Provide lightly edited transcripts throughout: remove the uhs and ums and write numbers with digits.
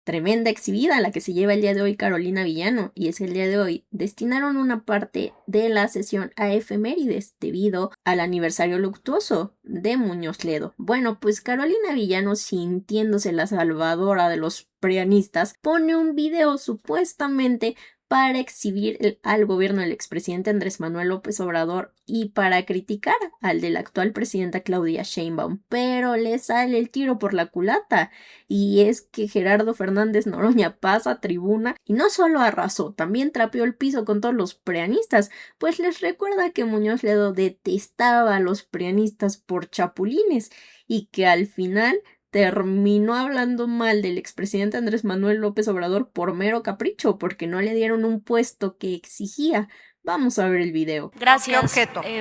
tremenda exhibida la que se lleva el día de hoy Carolina Villano, y es que el día de hoy destinaron una parte de la sesión a efemérides debido al aniversario luctuoso de Muñoz Ledo. Bueno, pues Carolina Villano, sintiéndose la salvadora de los prianistas, pone un video supuestamente para exhibir al gobierno del expresidente Andrés Manuel López Obrador y para criticar al de la actual presidenta Claudia Sheinbaum, pero le sale el tiro por la culata, y es que Gerardo Fernández Noroña pasa a tribuna y no solo arrasó, también trapeó el piso con todos los prianistas, pues les recuerda que Muñoz Ledo detestaba a los prianistas por chapulines y que al final terminó hablando mal del expresidente Andrés Manuel López Obrador por mero capricho, porque no le dieron un puesto que exigía. Vamos a ver el video. Gracias,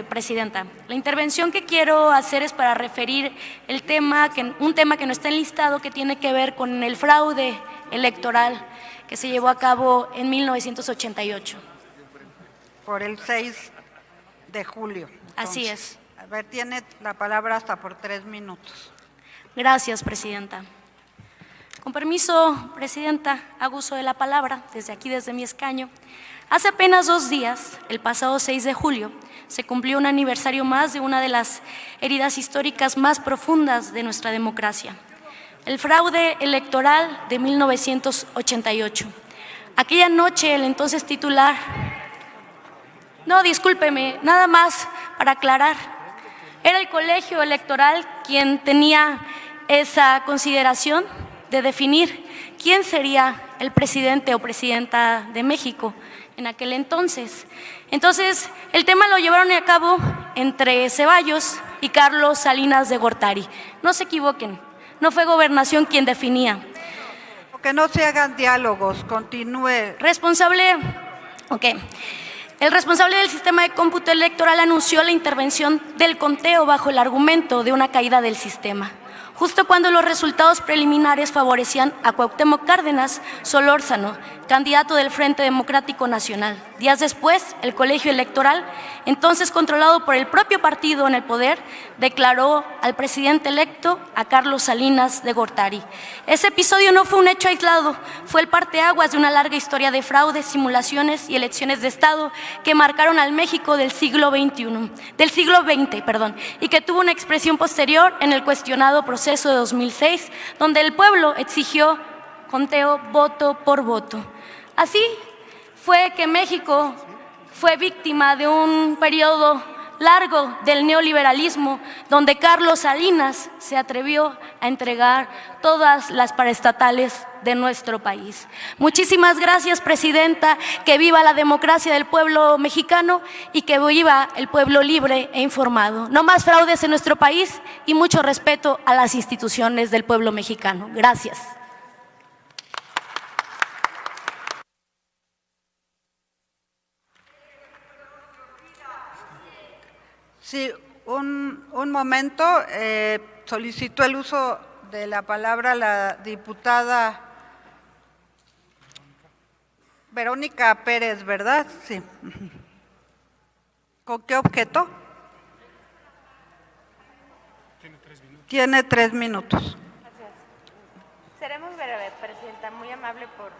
presidenta. La intervención que quiero hacer es para referir un tema que no está enlistado, que tiene que ver con el fraude electoral que se llevó a cabo en 1988. Por el 6 de julio. Entonces, así es. A ver, tiene la palabra hasta por 3 minutos. Gracias, presidenta. Con permiso, presidenta, hago uso de la palabra desde aquí, desde mi escaño. Hace apenas 2 días, el pasado 6 de julio, se cumplió un aniversario más de una de las heridas históricas más profundas de nuestra democracia: el fraude electoral de 1988. Aquella noche, el entonces titular… No, discúlpeme, nada más para aclarar. Era el colegio electoral quien tenía esa consideración de definir quién sería el presidente o presidenta de México en aquel entonces. Entonces, el tema lo llevaron a cabo entre Ceballos y Carlos Salinas de Gortari. No se equivoquen, no fue Gobernación quien definía. Que no se hagan diálogos, continúe. El responsable del sistema de cómputo electoral anunció la intervención del conteo bajo el argumento de una caída del sistema, justo cuando los resultados preliminares favorecían a Cuauhtémoc Cárdenas Solórzano, candidato del Frente Democrático Nacional. Días después, el colegio electoral, entonces controlado por el propio partido en el poder, declaró al presidente electo, a Carlos Salinas de Gortari. Ese episodio no fue un hecho aislado, fue el parteaguas de una larga historia de fraudes, simulaciones y elecciones de Estado que marcaron al México del siglo XX, y que tuvo una expresión posterior en el cuestionado proceso de 2006, donde el pueblo exigió conteo voto por voto. Así fue que México fue víctima de un periodo largo del neoliberalismo, donde Carlos Salinas se atrevió a entregar todas las paraestatales de nuestro país. Muchísimas gracias, presidenta. Que viva la democracia del pueblo mexicano y que viva el pueblo libre e informado. No más fraudes en nuestro país y mucho respeto a las instituciones del pueblo mexicano. Gracias. Sí, un momento. Solicitó el uso de la palabra la diputada Verónica Pérez, ¿verdad? Sí. ¿Con qué objeto? Tiene 3 minutos. Gracias. Seremos breves, presidenta, muy amable por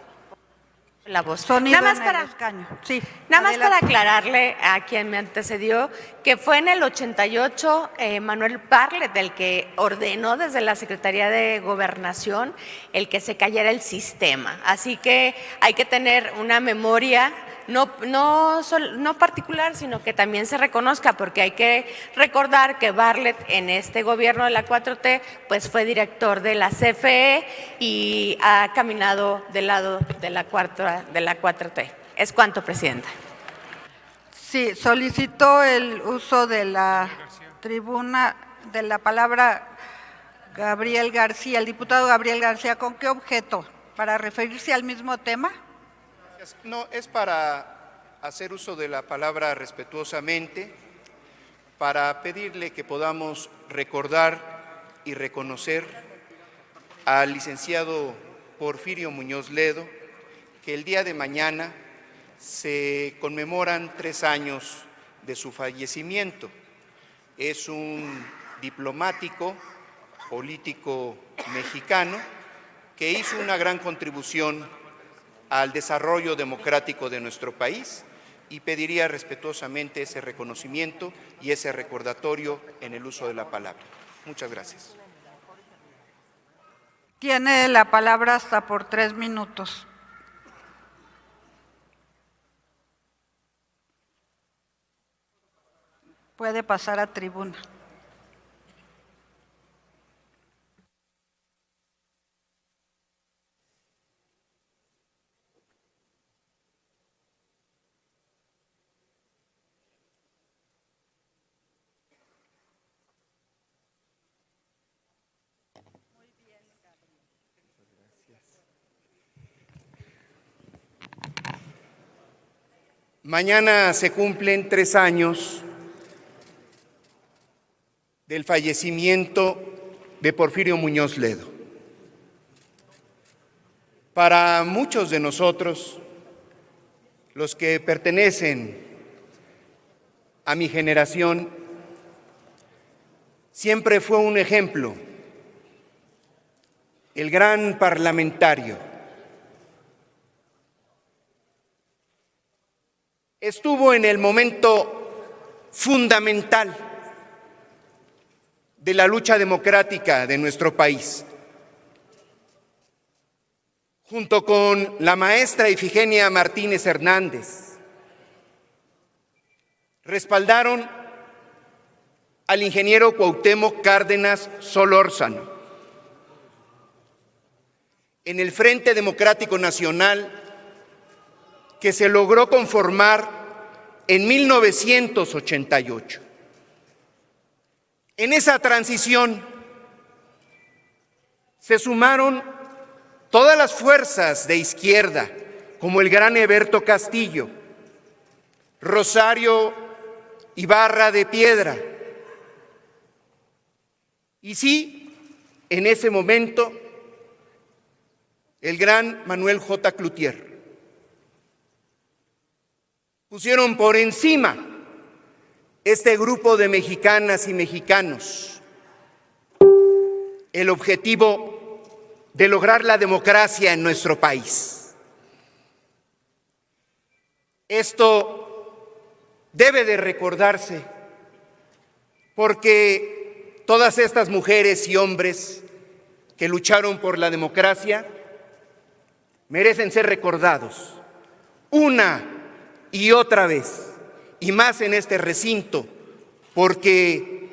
la voz. Sonido nada más en para, el escaño. Sí, nada más para aclararle a quien me antecedió que fue en el 88 Manuel Bartlett el que ordenó desde la Secretaría de Gobernación el que se cayera el sistema. Así que hay que tener una memoria no particular, sino que también se reconozca, porque hay que recordar que Bartlett en este gobierno de la 4T pues fue director de la CFE y ha caminado del lado de la 4T. Es cuanto, presidenta. Sí, solicitó el uso de la tribuna de la palabra Gabriel García, el diputado Gabriel García. ¿Con qué objeto? ¿Para referirse al mismo tema? No, es para hacer uso de la palabra respetuosamente, para pedirle que podamos recordar y reconocer al licenciado Porfirio Muñoz Ledo, que el día de mañana se conmemoran 3 años de su fallecimiento. Es un diplomático, político mexicano que hizo una gran contribución al desarrollo democrático de nuestro país, y pediría respetuosamente ese reconocimiento y ese recordatorio en el uso de la palabra. Muchas gracias. Tiene la palabra hasta por 3 minutos. Puede pasar a tribuna. Mañana se cumplen 3 años del fallecimiento de Porfirio Muñoz Ledo. Para muchos de nosotros, los que pertenecen a mi generación, siempre fue un ejemplo, el gran parlamentario. Estuvo en el momento fundamental de la lucha democrática de nuestro país. Junto con la maestra Ifigenia Martínez Hernández, respaldaron al ingeniero Cuauhtémoc Cárdenas Solórzano en el Frente Democrático Nacional que se logró conformar en 1988. En esa transición se sumaron todas las fuerzas de izquierda, como el gran Heberto Castillo, Rosario Ibarra de Piedra, y sí, en ese momento, el gran Manuel J. Cloutier. Pusieron por encima este grupo de mexicanas y mexicanos el objetivo de lograr la democracia en nuestro país. Esto debe de recordarse porque todas estas mujeres y hombres que lucharon por la democracia merecen ser recordados una y otra vez, y más en este recinto, porque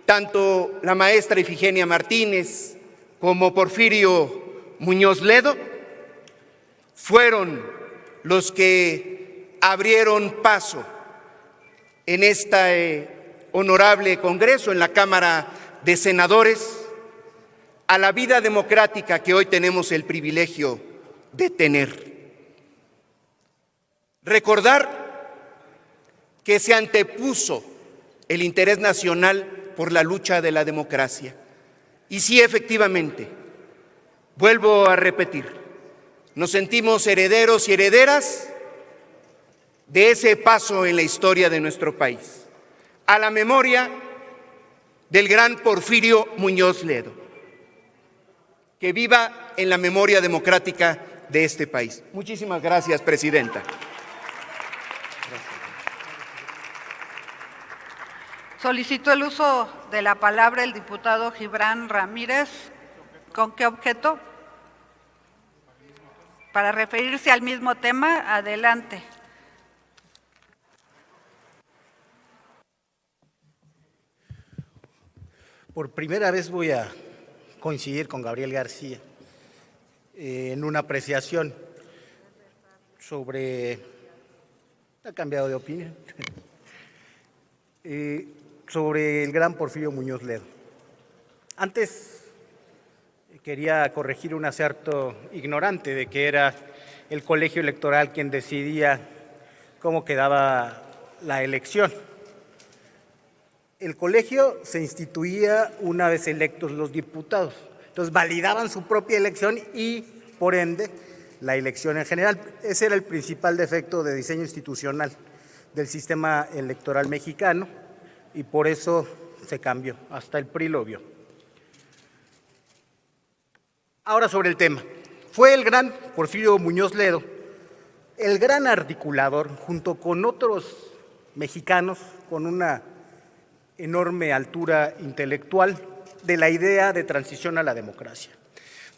tanto la maestra Ifigenia Martínez como Porfirio Muñoz Ledo fueron los que abrieron paso en este honorable Congreso, en la Cámara de Senadores, a la vida democrática que hoy tenemos el privilegio de tener. Recordar que se antepuso el interés nacional por la lucha de la democracia. Y sí, efectivamente, vuelvo a repetir, nos sentimos herederos y herederas de ese paso en la historia de nuestro país, a la memoria del gran Porfirio Muñoz Ledo. Que viva en la memoria democrática de este país. Muchísimas gracias, presidenta. Solicito el uso de la palabra el diputado Gibran Ramírez. ¿Con qué objeto? Para referirse al mismo tema, adelante. Por primera vez voy a coincidir con Gabriel García en una apreciación sobre, ha cambiado de opinión, sobre el gran Porfirio Muñoz Ledo. Antes quería corregir un acerto ignorante de que era el colegio electoral quien decidía cómo quedaba la elección. El colegio se instituía una vez electos los diputados, entonces validaban su propia elección y, por ende, la elección en general. Ese era el principal defecto de diseño institucional del sistema electoral mexicano y por eso se cambió, hasta el PRI lo vio. Ahora sobre el tema. Fue el gran Porfirio Muñoz Ledo el gran articulador, junto con otros mexicanos con una enorme altura intelectual, de la idea de transición a la democracia.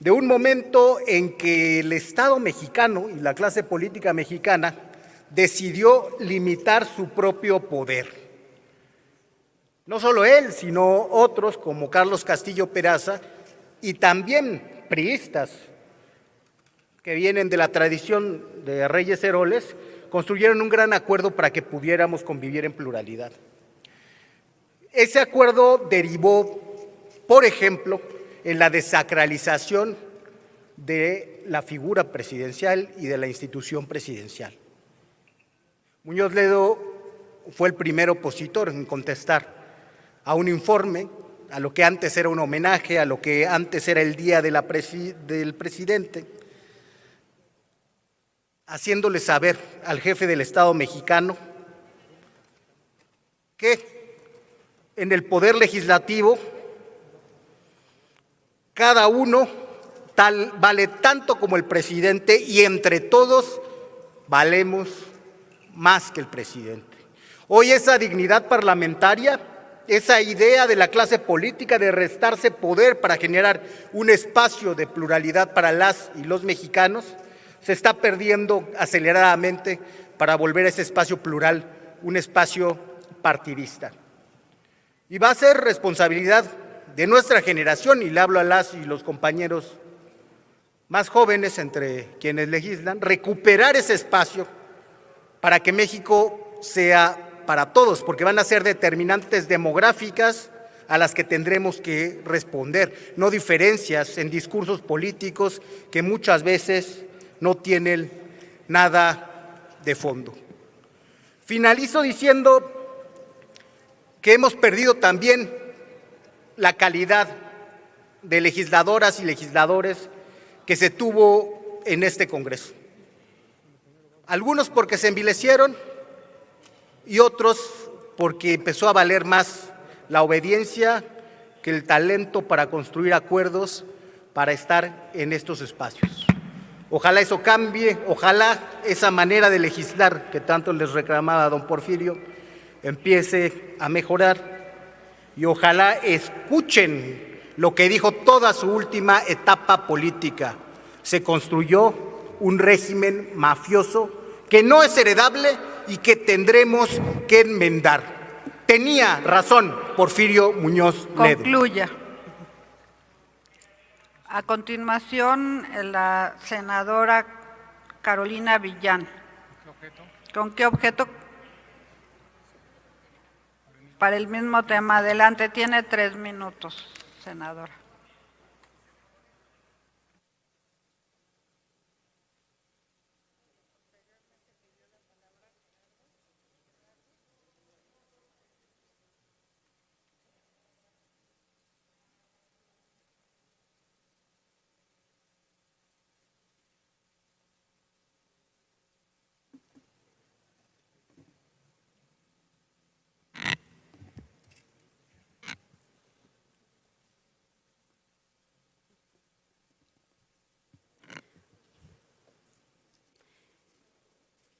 De un momento en que el Estado mexicano y la clase política mexicana decidió limitar su propio poder. No solo él, sino otros como Carlos Castillo Peraza y también priistas que vienen de la tradición de Reyes Heroles, construyeron un gran acuerdo para que pudiéramos convivir en pluralidad. Ese acuerdo derivó, por ejemplo, en la desacralización de la figura presidencial y de la institución presidencial. Muñoz Ledo fue el primer opositor en contestar a un informe, a lo que antes era un homenaje, a lo que antes era el día del presidente, haciéndole saber al jefe del Estado mexicano que en el poder legislativo cada uno vale tanto como el presidente y entre todos valemos más que el presidente. Hoy esa dignidad parlamentaria, esa idea de la clase política de restarse poder para generar un espacio de pluralidad para las y los mexicanos, se está perdiendo aceleradamente para volver a ese espacio plural un espacio partidista. Y va a ser responsabilidad de nuestra generación, y le hablo a las y los compañeros más jóvenes entre quienes legislan, recuperar ese espacio para que México sea para todos, porque van a ser determinantes demográficas a las que tendremos que responder, no diferencias en discursos políticos que muchas veces no tienen nada de fondo. Finalizo diciendo que hemos perdido también la calidad de legisladoras y legisladores que se tuvo en este Congreso. Algunos porque se envilecieron y otros porque empezó a valer más la obediencia que el talento para construir acuerdos para estar en estos espacios. Ojalá eso cambie, ojalá esa manera de legislar que tanto les reclamaba don Porfirio empiece a mejorar y ojalá escuchen lo que dijo toda su última etapa política. Se construyó un régimen mafioso que no es heredable y que tendremos que enmendar. Tenía razón Porfirio Muñoz Ledo. Concluya. A continuación, la senadora Carolina Villán. ¿Con qué objeto? Para el mismo tema. Adelante, tiene 3 minutos, senadora.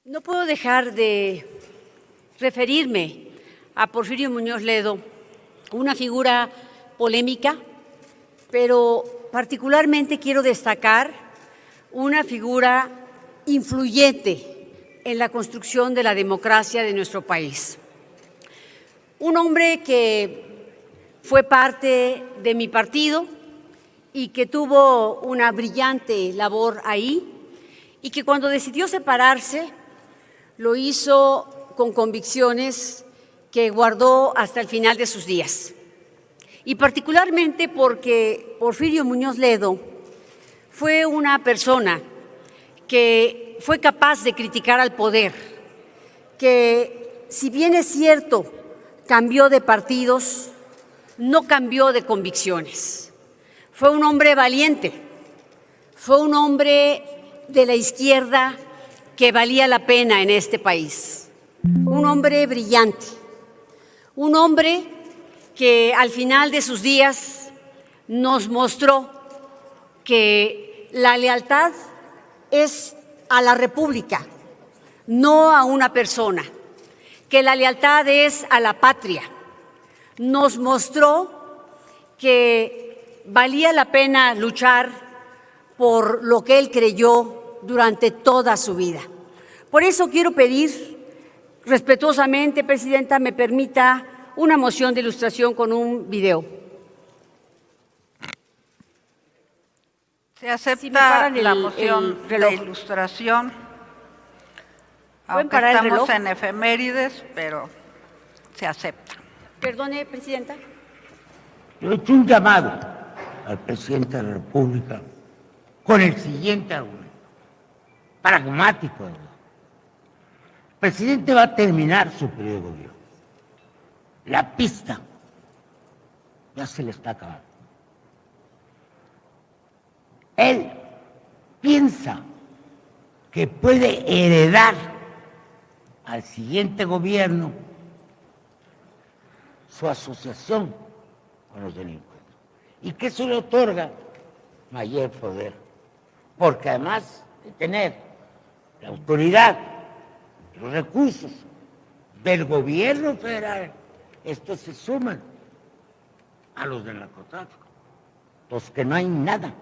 No puedo dejar de referirme a Porfirio Muñoz Ledo, una figura polémica, pero particularmente quiero destacar una figura influyente en la construcción de la democracia de nuestro país. Un hombre que fue parte de mi partido y que tuvo una brillante labor ahí y que cuando decidió separarse lo hizo con convicciones que guardó hasta el final de sus días. Y particularmente porque Porfirio Muñoz Ledo fue una persona que fue capaz de criticar al poder, que si bien es cierto, cambió de partidos, no cambió de convicciones. Fue un hombre valiente, fue un hombre de la izquierda que valía la pena en este país. Un hombre brillante, un hombre que al final de sus días nos mostró que la lealtad es a la República, no a una persona, que la lealtad es a la patria. Nos mostró que valía la pena luchar por lo que él creyó durante toda su vida. Por eso quiero pedir respetuosamente, Presidenta, me permita una moción de ilustración con un video. Se acepta Si me paran la el moción reloj. de ilustración, ¿Pueden aunque parar el estamos reloj? en efemérides, pero se acepta. Perdone, Presidenta. Yo he hecho un llamado al presidente de la República con el siguiente argumento, pragmático. ¿Verdad? El presidente va a terminar su periodo de gobierno. La pista ya se le está acabando. Él piensa que puede heredar al siguiente gobierno su asociación con los delincuentes y que eso le otorga mayor poder, porque además de tener la autoridad, los recursos del gobierno federal, estos se suman a los del narcotráfico, los que no hay nada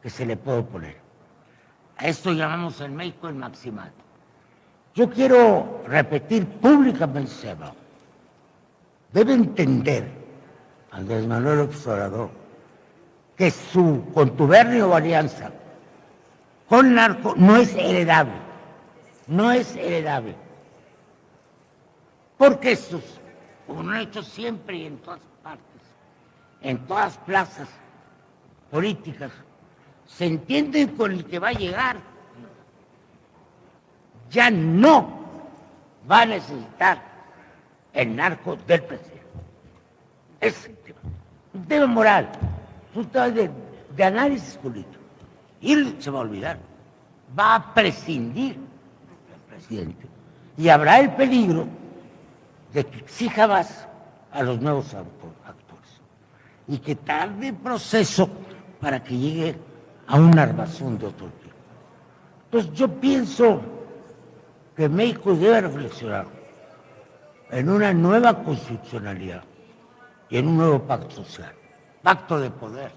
que se le pueda oponer. A esto llamamos en México el maximato. Yo quiero repetir públicamente, Seba, debe entender Andrés Manuel López Obrador que su contubernio o alianza con narco no es heredable, no es heredable, porque estos, como lo han hecho siempre y en todas partes, en todas plazas políticas, se entienden con el que va a llegar, ya no va a necesitar el narco del presidente. Es un tema moral, un tema de análisis político. Y él se va a olvidar, va a prescindir del presidente. Y habrá el peligro de que exija más a los nuevos actores y que tarde el proceso para que llegue a una armazón de otro tipo. Entonces yo pienso que México debe reflexionar en una nueva constitucionalidad y en un nuevo pacto social, pacto de poder,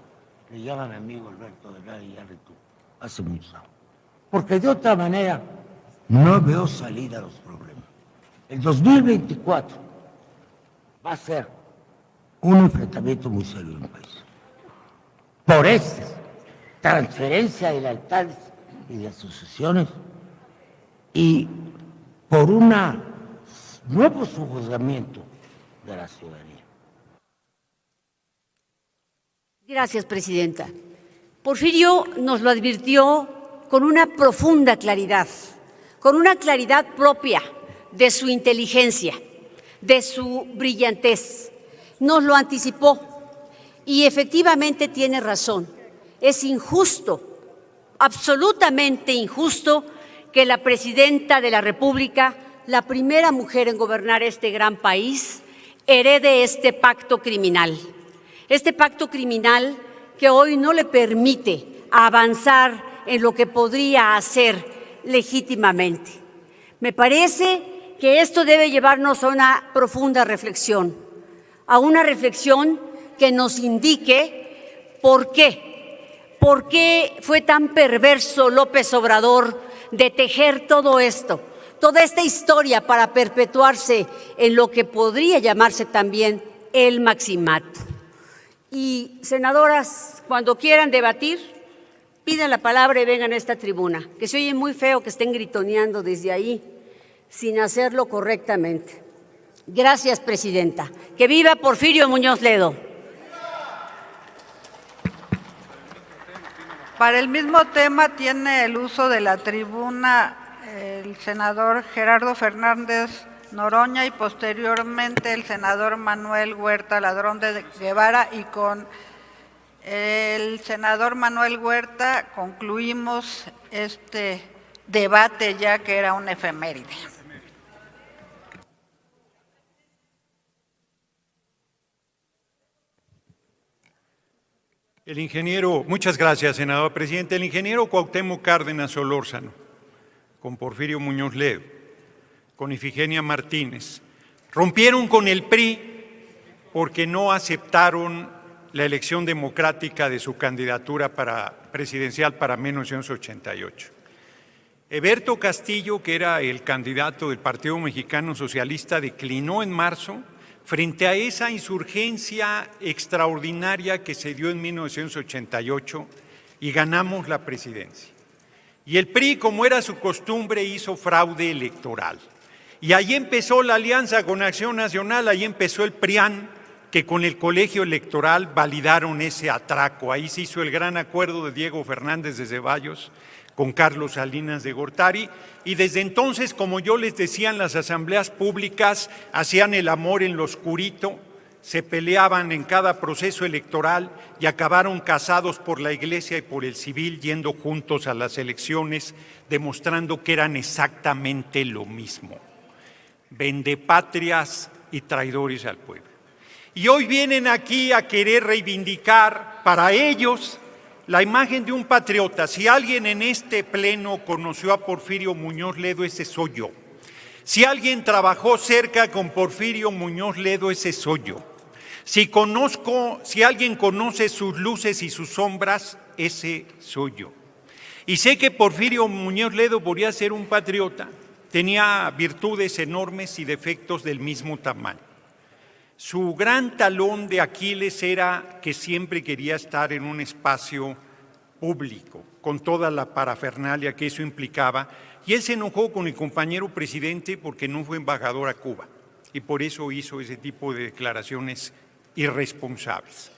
le llama mi amigo Alberto Delgado Iñárritu hace muchos años, porque de otra manera no veo salida a los problemas. El 2024 va a ser un enfrentamiento muy serio en el país. Por esta transferencia de lealtades y de asociaciones y por un nuevo sujuzgamiento de la ciudadanía. Gracias, Presidenta. Porfirio nos lo advirtió con una profunda claridad, con una claridad propia de su inteligencia, de su brillantez. Nos lo anticipó y efectivamente tiene razón. Es injusto, absolutamente injusto, que la Presidenta de la República, la primera mujer en gobernar este gran país, herede este pacto criminal. Este pacto criminal que hoy no le permite avanzar en lo que podría hacer legítimamente. Me parece que esto debe llevarnos a una profunda reflexión, a una reflexión que nos indique por qué fue tan perverso López Obrador de tejer todo esto, toda esta historia para perpetuarse en lo que podría llamarse también el maximato. Y, senadoras, cuando quieran debatir, pidan la palabra y vengan a esta tribuna, que se oye muy feo que estén gritoneando desde ahí sin hacerlo correctamente. Gracias, Presidenta. Que viva Porfirio Muñoz Ledo. Para el mismo tema tiene el uso de la tribuna el senador Gerardo Fernández Noroña y posteriormente el senador Manuel Huerta Ladrón de Guevara, y con el senador Manuel Huerta concluimos este debate ya que era un efeméride. Muchas gracias, senador presidente. El ingeniero Cuauhtémoc Cárdenas Solórzano, con Porfirio Muñoz Ledo, con Ifigenia Martínez, rompieron con el PRI porque no aceptaron la elección democrática de su candidatura presidencial para 1988. Eberto Castillo, que era el candidato del Partido Mexicano Socialista, declinó en marzo frente a esa insurgencia extraordinaria que se dio en 1988 y ganamos la presidencia. Y el PRI, como era su costumbre, hizo fraude electoral. Y ahí empezó la alianza con Acción Nacional, ahí empezó el PRIAN, que con el colegio electoral validaron ese atraco. Ahí se hizo el gran acuerdo de Diego Fernández de Ceballos con Carlos Salinas de Gortari, y desde entonces, como yo les decía, en las asambleas públicas hacían el amor en lo oscurito, se peleaban en cada proceso electoral y acabaron casados por la Iglesia y por el civil, yendo juntos a las elecciones, demostrando que eran exactamente lo mismo: vendepatrias y traidores al pueblo. Y hoy vienen aquí a querer reivindicar para ellos la imagen de un patriota. Si alguien en este pleno conoció a Porfirio Muñoz Ledo, ese soy yo. Si alguien trabajó cerca con Porfirio Muñoz Ledo, ese soy yo. Si alguien conoce sus luces y sus sombras, ese soy yo. Y sé que Porfirio Muñoz Ledo podía ser un patriota, tenía virtudes enormes y defectos del mismo tamaño. Su gran talón de Aquiles era que siempre quería estar en un espacio público, con toda la parafernalia que eso implicaba, y él se enojó con el compañero presidente porque no fue embajador a Cuba, y por eso hizo ese tipo de declaraciones irresponsables.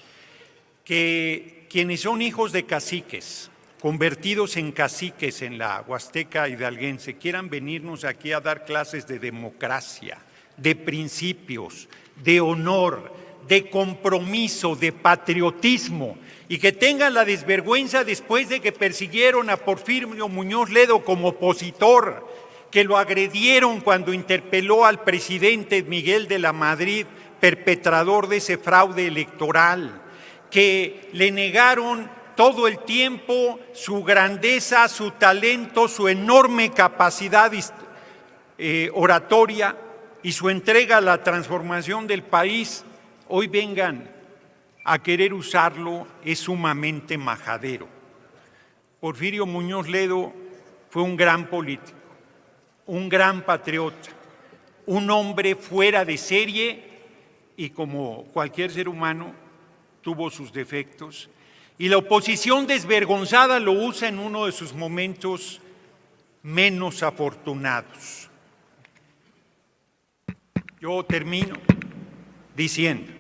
Que quienes son hijos de caciques, convertidos en caciques en la Huasteca hidalguense, quieran venirnos aquí a dar clases de democracia, de principios, de honor, de compromiso, de patriotismo, y que tengan la desvergüenza después de que persiguieron a Porfirio Muñoz Ledo como opositor, que lo agredieron cuando interpeló al presidente Miguel de la Madrid, perpetrador de ese fraude electoral, que le negaron todo el tiempo su grandeza, su talento, su enorme capacidad oratoria y su entrega a la transformación del país. Hoy vengan a querer usarlo, es sumamente majadero. Porfirio Muñoz Ledo fue un gran político, un gran patriota, un hombre fuera de serie y, como cualquier ser humano, tuvo sus defectos. Y la oposición desvergonzada lo usa en uno de sus momentos menos afortunados. Yo termino diciendo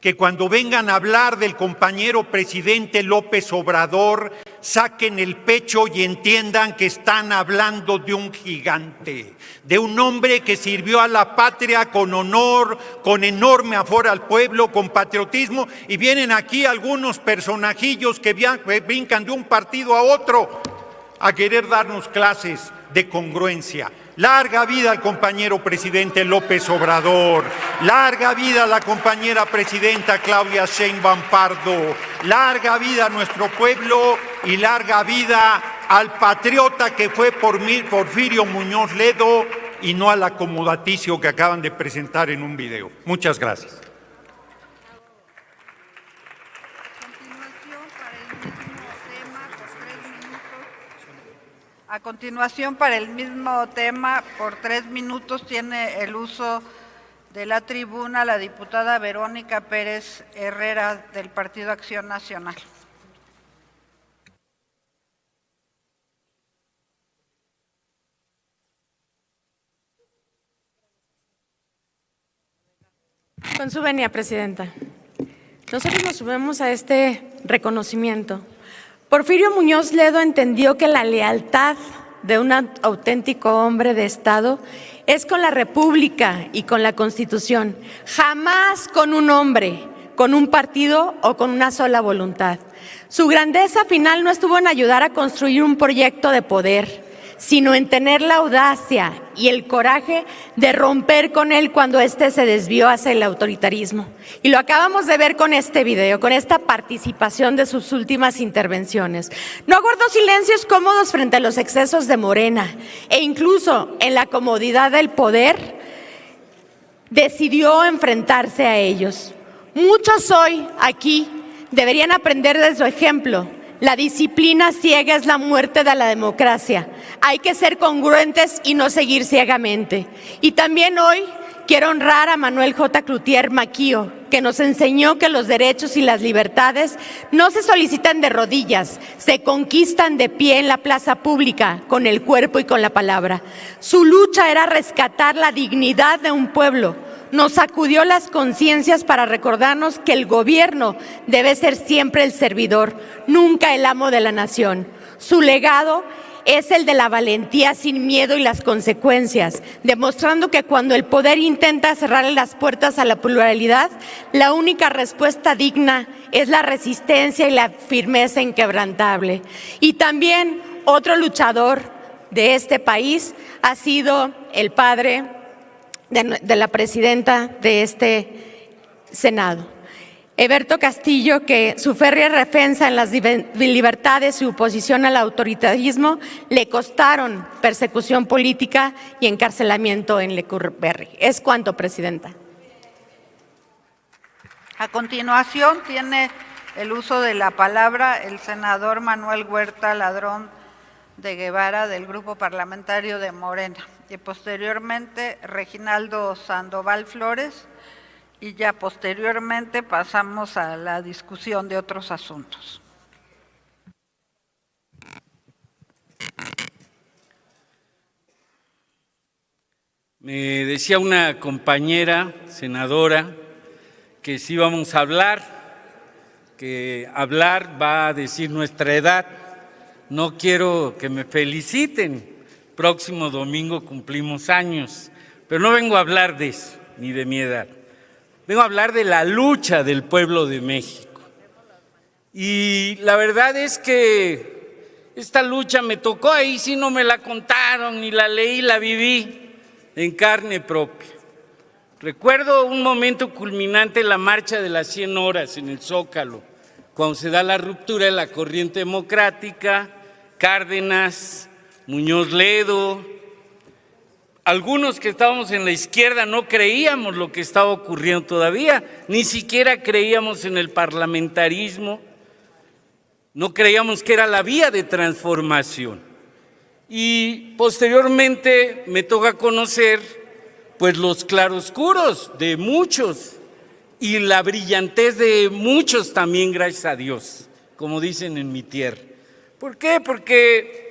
que cuando vengan a hablar del compañero presidente López Obrador, saquen el pecho y entiendan que están hablando de un gigante, de un hombre que sirvió a la patria con honor, con enorme amor al pueblo, con patriotismo, y vienen aquí algunos personajillos que brincan de un partido a otro a querer darnos clases de congruencia. Larga vida al compañero presidente López Obrador, larga vida a la compañera presidenta Claudia Sheinbaum Pardo, larga vida a nuestro pueblo y larga vida al patriota que fue Porfirio Muñoz Ledo y no al acomodaticio que acaban de presentar en un video. Muchas gracias. A continuación, para el mismo tema, por 3 minutos tiene el uso de la tribuna la diputada Verónica Pérez Herrera del Partido Acción Nacional. Con su venia, presidenta. Nosotros nos sumamos a este reconocimiento. Porfirio Muñoz Ledo entendió que la lealtad de un auténtico hombre de Estado es con la República y con la Constitución, jamás con un hombre, con un partido o con una sola voluntad. Su grandeza final no estuvo en ayudar a construir un proyecto de poder, sino en tener la audacia y el coraje de romper con él cuando éste se desvió hacia el autoritarismo. Y lo acabamos de ver con este video, con esta participación de sus últimas intervenciones. No guardó silencios cómodos frente a los excesos de Morena e incluso en la comodidad del poder decidió enfrentarse a ellos. Muchos hoy aquí deberían aprender de su ejemplo. La disciplina ciega es la muerte de la democracia. Hay que ser congruentes y no seguir ciegamente. Y también hoy quiero honrar a Manuel J. Cloutier Maquio, que nos enseñó que los derechos y las libertades no se solicitan de rodillas, se conquistan de pie en la plaza pública, con el cuerpo y con la palabra. Su lucha era rescatar la dignidad de un pueblo. Nos sacudió las conciencias para recordarnos que el gobierno debe ser siempre el servidor, nunca el amo de la nación. Su legado es el de la valentía sin miedo y las consecuencias, demostrando que cuando el poder intenta cerrarle las puertas a la pluralidad, la única respuesta digna es la resistencia y la firmeza inquebrantable. Y también otro luchador de este país ha sido el padre de la presidenta de este Senado, Heberto Castillo, que su férrea defensa en las libertades y oposición al autoritarismo le costaron persecución política y encarcelamiento en Lecumberri. Es cuanto, presidenta. A continuación tiene el uso de la palabra el senador Manuel Huerta Ladrón de Guevara, del Grupo Parlamentario de Morena, y posteriormente Reginaldo Sandoval Flores, y ya posteriormente pasamos a la discusión de otros asuntos. Me decía una compañera senadora que sí vamos a hablar, que hablar va a decir nuestra edad. No quiero que me feliciten, próximo domingo cumplimos años, pero no vengo a hablar de eso, ni de mi edad. Vengo a hablar de la lucha del pueblo de México. Y la verdad es que esta lucha me tocó, ahí sí no me la contaron, ni la leí, la viví en carne propia. Recuerdo un momento culminante en la marcha de las 100 horas en el Zócalo, cuando se da la ruptura de la corriente democrática, Cárdenas, Muñoz Ledo. Algunos que estábamos en la izquierda no creíamos lo que estaba ocurriendo todavía, ni siquiera creíamos en el parlamentarismo, no creíamos que era la vía de transformación. Y posteriormente me toca conocer pues los claroscuros de muchos y la brillantez de muchos también, gracias a Dios, como dicen en mi tierra. ¿Por qué? Porque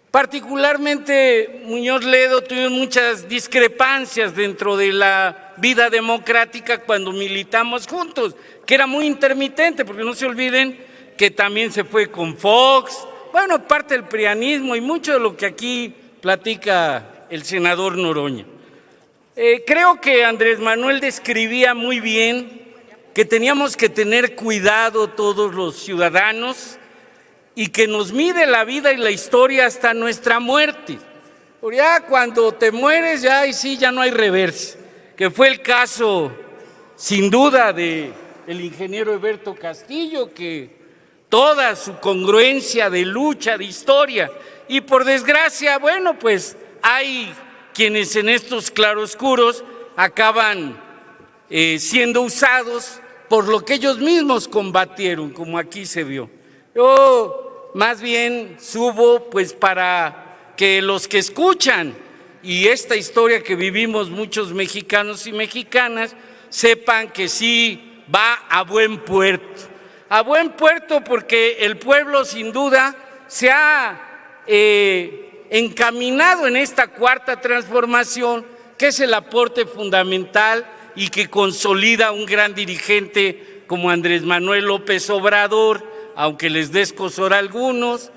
particularmente Muñoz Ledo tuvimos muchas discrepancias dentro de la vida democrática cuando militamos juntos, que era muy intermitente, porque no se olviden que también se fue con Fox, bueno, parte del prianismo y mucho de lo que aquí platica el senador Noroña. Creo que Andrés Manuel describía muy bien que teníamos que tener cuidado todos los ciudadanos y que nos mide la vida y la historia hasta nuestra muerte. Porque ya cuando te mueres, ya ahí sí, ya no hay reversa, que fue el caso, sin duda, del ingeniero Heberto Castillo, que toda su congruencia de lucha, de historia, y por desgracia, bueno, pues hay quienes en estos claroscuros acaban siendo usados por lo que ellos mismos combatieron, como aquí se vio. Yo más bien subo pues para que los que escuchan y esta historia que vivimos muchos mexicanos y mexicanas sepan que sí va a buen puerto. A buen puerto porque el pueblo sin duda se ha encaminado en esta cuarta transformación, que es el aporte fundamental y que consolida un gran dirigente como Andrés Manuel López Obrador, aunque les dé escozor a algunos,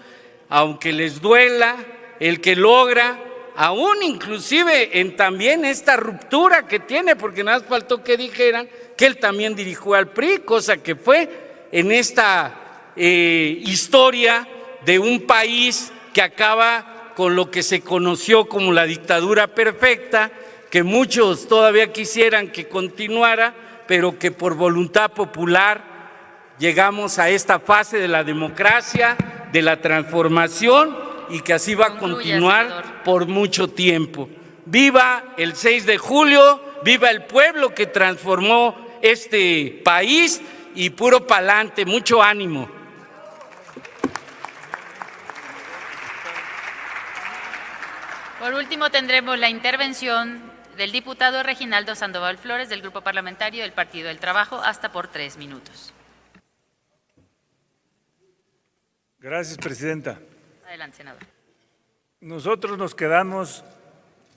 aunque les duela, el que logra, aún inclusive en también esta ruptura que tiene, porque nada más faltó que dijeran que él también dirigió al PRI, cosa que fue en esta historia de un país que acaba con lo que se conoció como la dictadura perfecta, que muchos todavía quisieran que continuara, pero que por voluntad popular llegamos a esta fase de la democracia, de la transformación, y que así va a continuar por mucho tiempo. Viva el 6 de julio, viva el pueblo que transformó este país, y puro pa'lante, mucho ánimo. Por último, tendremos la intervención del diputado Reginaldo Sandoval Flores, del Grupo Parlamentario del Partido del Trabajo, hasta por 3 minutos. Gracias, presidenta. Adelante, senador. Nosotros nos quedamos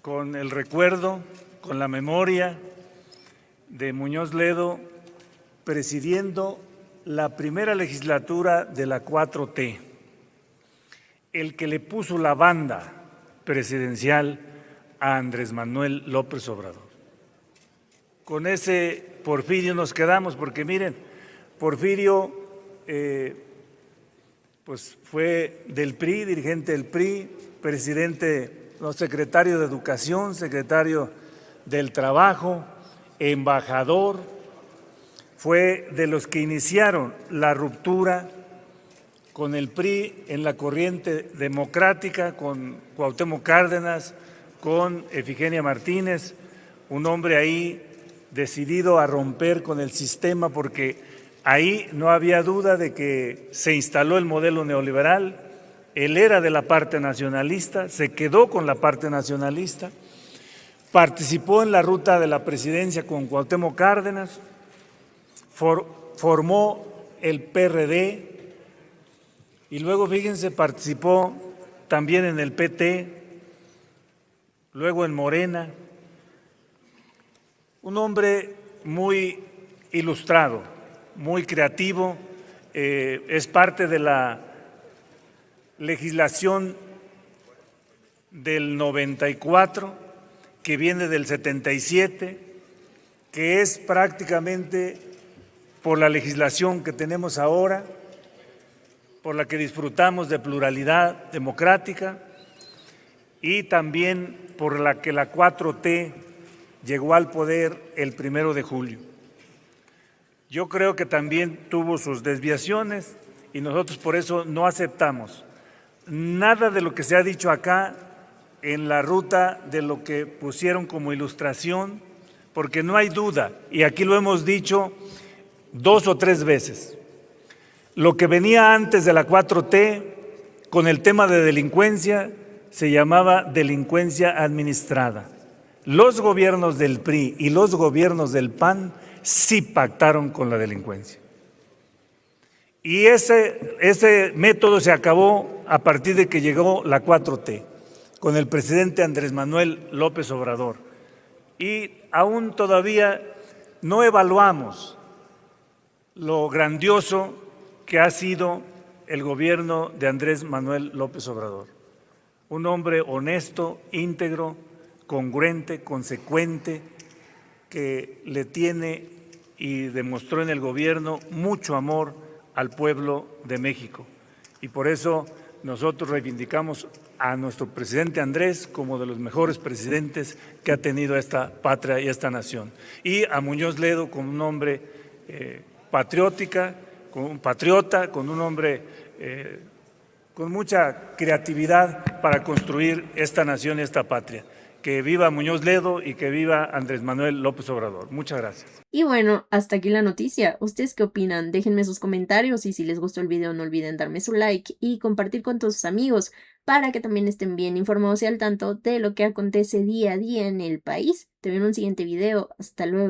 con el recuerdo, con la memoria de Muñoz Ledo presidiendo la primera legislatura de la 4T, el que le puso la banda presidencial a Andrés Manuel López Obrador. Con ese Porfirio nos quedamos, porque miren, Porfirio pues fue del PRI, dirigente del PRI, presidente, no, secretario de Educación, secretario del Trabajo, embajador, fue de los que iniciaron la ruptura con el PRI en la corriente democrática, con Cuauhtémoc Cárdenas, con Efigenia Martínez, un hombre ahí decidido a romper con el sistema, porque ahí no había duda de que se instaló el modelo neoliberal. Él era de la parte nacionalista, se quedó con la parte nacionalista, participó en la ruta de la presidencia con Cuauhtémoc Cárdenas, formó el PRD y luego, fíjense, participó también en el PT, luego en Morena. Un hombre muy ilustrado, muy creativo, es parte de la legislación del 94, que viene del 77, que es prácticamente por la legislación que tenemos ahora, por la que disfrutamos de pluralidad democrática, y también por la que la 4T llegó al poder el 1 de julio. Yo creo que también tuvo sus desviaciones y nosotros por eso no aceptamos nada de lo que se ha dicho acá en la ruta de lo que pusieron como ilustración, porque no hay duda, y aquí lo hemos dicho 2 o 3 veces, lo que venía antes de la 4T con el tema de delincuencia se llamaba delincuencia administrada. Los gobiernos del PRI y los gobiernos del PAN sí pactaron con la delincuencia. Y ese método se acabó a partir de que llegó la 4T, con el presidente Andrés Manuel López Obrador. Y aún todavía no evaluamos lo grandioso que ha sido el gobierno de Andrés Manuel López Obrador. Un hombre honesto, íntegro, congruente, consecuente, que le tiene y demostró en el gobierno mucho amor al pueblo de México. Y por eso nosotros reivindicamos a nuestro presidente Andrés como de los mejores presidentes que ha tenido esta patria y esta nación. Y a Muñoz Ledo como un hombre patriota, con un hombre con mucha creatividad para construir esta nación y esta patria. Que viva Muñoz Ledo y que viva Andrés Manuel López Obrador. Muchas gracias. Y bueno, hasta aquí la noticia. ¿Ustedes qué opinan? Déjenme sus comentarios y si les gustó el video no olviden darme su like y compartir con todos sus amigos para que también estén bien informados y al tanto de lo que acontece día a día en el país. Te veo en un siguiente video. Hasta luego.